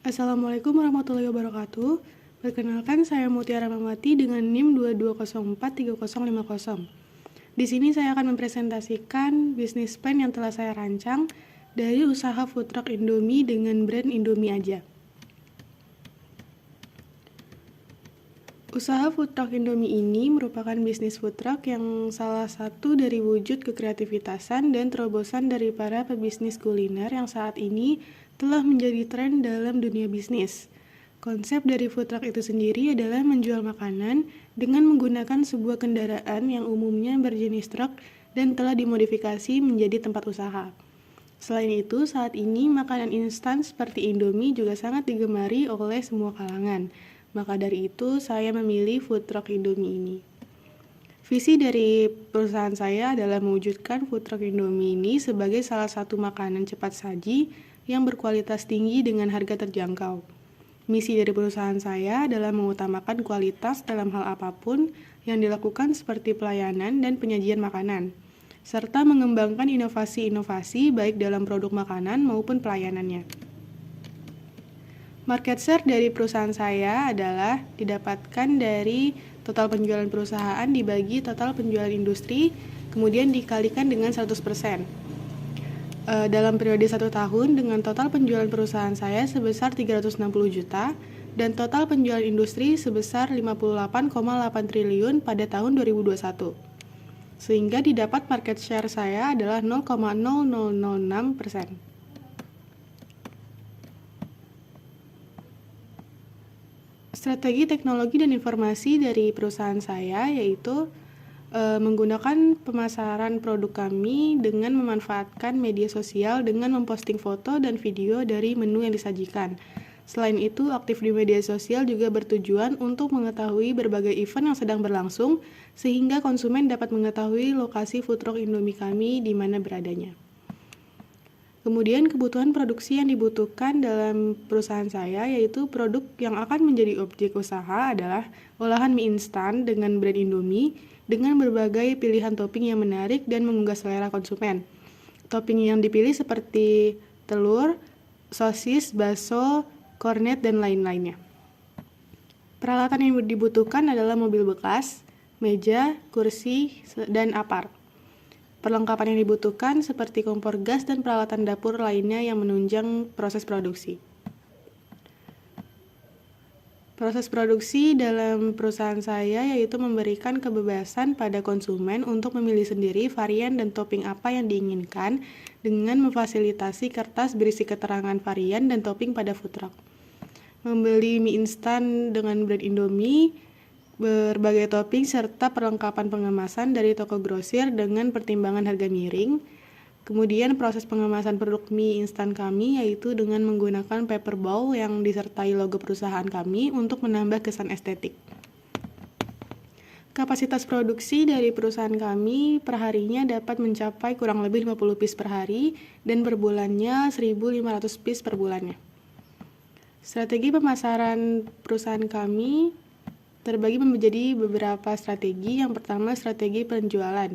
Assalamualaikum warahmatullahi wabarakatuh. Perkenalkan, saya Mutiara Mamati dengan NIM 22043050. Di sini saya akan mempresentasikan bisnis plan yang telah saya rancang dari usaha food truck Indomie dengan brand Indomie aja. Usaha food truck Indomie ini merupakan bisnis food truck yang salah satu dari wujud kekreativitasan dan terobosan dari para pebisnis kuliner yang saat ini telah menjadi tren dalam dunia bisnis. Konsep dari food truck itu sendiri adalah menjual makanan dengan menggunakan sebuah kendaraan yang umumnya berjenis truk dan telah dimodifikasi menjadi tempat usaha. Selain itu, saat ini makanan instan seperti Indomie juga sangat digemari oleh semua kalangan. Maka dari itu, saya memilih food truck Indomie ini. Visi dari perusahaan saya adalah mewujudkan food truck Indomie ini sebagai salah satu makanan cepat saji yang berkualitas tinggi dengan harga terjangkau. Misi dari perusahaan saya adalah mengutamakan kualitas dalam hal apapun yang dilakukan seperti pelayanan dan penyajian makanan, serta mengembangkan inovasi-inovasi baik dalam produk makanan maupun pelayanannya. Market share dari perusahaan saya adalah didapatkan dari total penjualan perusahaan dibagi total penjualan industri, kemudian dikalikan dengan 100%. Dalam periode 1 tahun dengan total penjualan perusahaan saya sebesar 360 juta dan total penjualan industri sebesar 58,8 triliun pada tahun 2021. Sehingga didapat market share saya adalah 0,0006%. Strategi teknologi dan informasi dari perusahaan saya yaitu menggunakan pemasaran produk kami dengan memanfaatkan media sosial dengan memposting foto dan video dari menu yang disajikan. Selain itu, aktif di media sosial juga bertujuan untuk mengetahui berbagai event yang sedang berlangsung sehingga konsumen dapat mengetahui lokasi food truck Indomie kami di mana beradanya. Kemudian kebutuhan produksi yang dibutuhkan dalam perusahaan saya yaitu produk yang akan menjadi objek usaha adalah olahan mie instan dengan brand Indomie dengan berbagai pilihan topping yang menarik dan menggugah selera konsumen. Topping yang dipilih seperti telur, sosis, bakso, kornet, dan lain-lainnya. Peralatan yang dibutuhkan adalah mobil bekas, meja, kursi, dan apar. Perlengkapan yang dibutuhkan seperti kompor gas dan peralatan dapur lainnya yang menunjang proses produksi. Proses produksi dalam perusahaan saya yaitu memberikan kebebasan pada konsumen untuk memilih sendiri varian dan topping apa yang diinginkan dengan memfasilitasi kertas berisi keterangan varian dan topping pada food truck. Membeli mie instan dengan brand Indomie, berbagai topping serta perlengkapan pengemasan dari toko grosir dengan pertimbangan harga miring. Kemudian proses pengemasan produk mie instan kami yaitu dengan menggunakan paper bowl yang disertai logo perusahaan kami untuk menambah kesan estetik. Kapasitas produksi dari perusahaan kami perharinya dapat mencapai kurang lebih 50 piece per hari dan per bulannya 1.500 piece per bulannya. Strategi pemasaran perusahaan kami terbagi menjadi beberapa strategi. Yang pertama, strategi penjualan,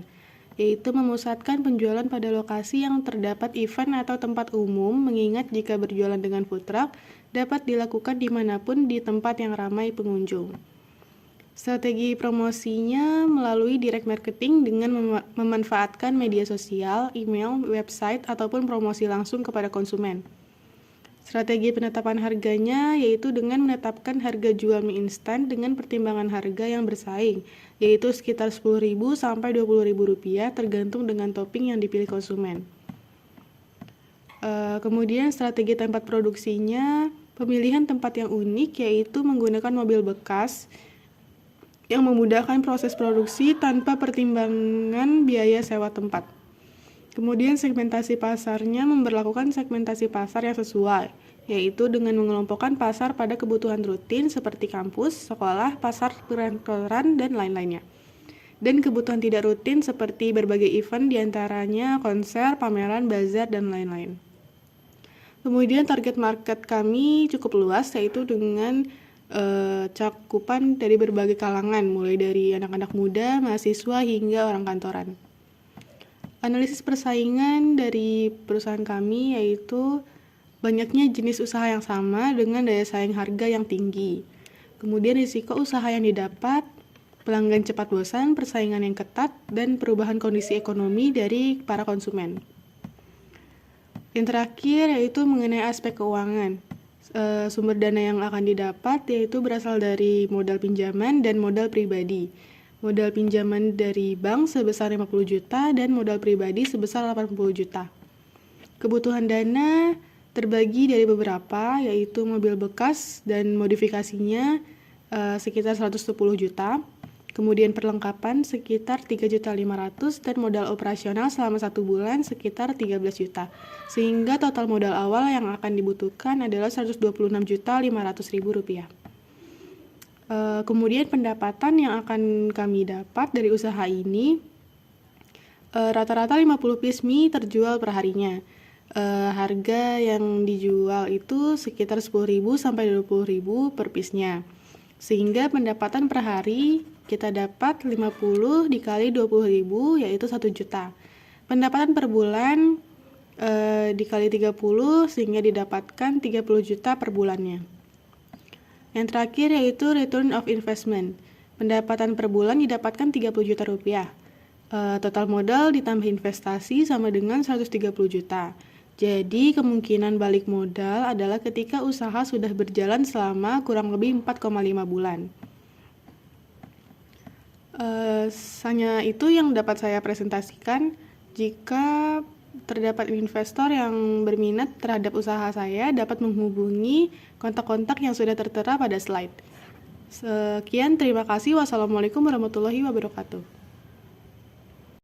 yaitu memusatkan penjualan pada lokasi yang terdapat event atau tempat umum, mengingat jika berjualan dengan food truck, dapat dilakukan dimanapun di tempat yang ramai pengunjung. Strategi promosinya melalui direct marketing dengan memanfaatkan media sosial, email, website, ataupun promosi langsung kepada konsumen. Strategi penetapan harganya yaitu dengan menetapkan harga jual mie instan dengan pertimbangan harga yang bersaing, yaitu sekitar Rp10.000 sampai Rp20.000 tergantung dengan topping yang dipilih konsumen. Kemudian strategi tempat produksinya, pemilihan tempat yang unik yaitu menggunakan mobil bekas yang memudahkan proses produksi tanpa pertimbangan biaya sewa tempat. Kemudian segmentasi pasarnya memberlakukan segmentasi pasar yang sesuai, yaitu dengan mengelompokkan pasar pada kebutuhan rutin seperti kampus, sekolah, pasar perkantoran, dan lain-lainnya. Dan kebutuhan tidak rutin seperti berbagai event diantaranya konser, pameran, bazar, dan lain-lain. Kemudian target market kami cukup luas, yaitu dengan cakupan dari berbagai kalangan, mulai dari anak-anak muda, mahasiswa, hingga orang kantoran. Analisis persaingan dari perusahaan kami yaitu banyaknya jenis usaha yang sama dengan daya saing harga yang tinggi. Kemudian risiko usaha yang didapat, pelanggan cepat bosan, persaingan yang ketat, dan perubahan kondisi ekonomi dari para konsumen. Yang terakhir yaitu mengenai aspek keuangan. Sumber dana yang akan didapat yaitu berasal dari modal pinjaman dan modal pribadi. Modal pinjaman dari bank sebesar 50 juta dan modal pribadi sebesar 80 juta. Kebutuhan dana terbagi dari beberapa, yaitu mobil bekas dan modifikasinya sekitar 110 juta. Kemudian perlengkapan sekitar 3.500.000 dan modal operasional selama 1 bulan sekitar 13 juta. Sehingga total modal awal yang akan dibutuhkan adalah 126.500.000 rupiah. Kemudian pendapatan yang akan kami dapat dari usaha ini rata-rata 50 piece mie terjual per harinya. Harga yang dijual itu sekitar 10.000 sampai 20.000 per piece-nya. Sehingga pendapatan per hari kita dapat 50 dikali 20.000 yaitu 1 juta. Pendapatan per bulan dikali 30 sehingga didapatkan 30 juta per bulannya. Yang terakhir yaitu return of investment. Pendapatan per bulan didapatkan 30 juta rupiah. Total modal ditambah investasi sama dengan 130 juta. Jadi kemungkinan balik modal adalah ketika usaha sudah berjalan selama kurang lebih 4,5 bulan. Hanya itu yang dapat saya presentasikan. Jika terdapat investor yang berminat terhadap usaha saya, dapat menghubungi kontak-kontak yang sudah tertera pada slide. Sekian, terima kasih. Wassalamualaikum warahmatullahi wabarakatuh.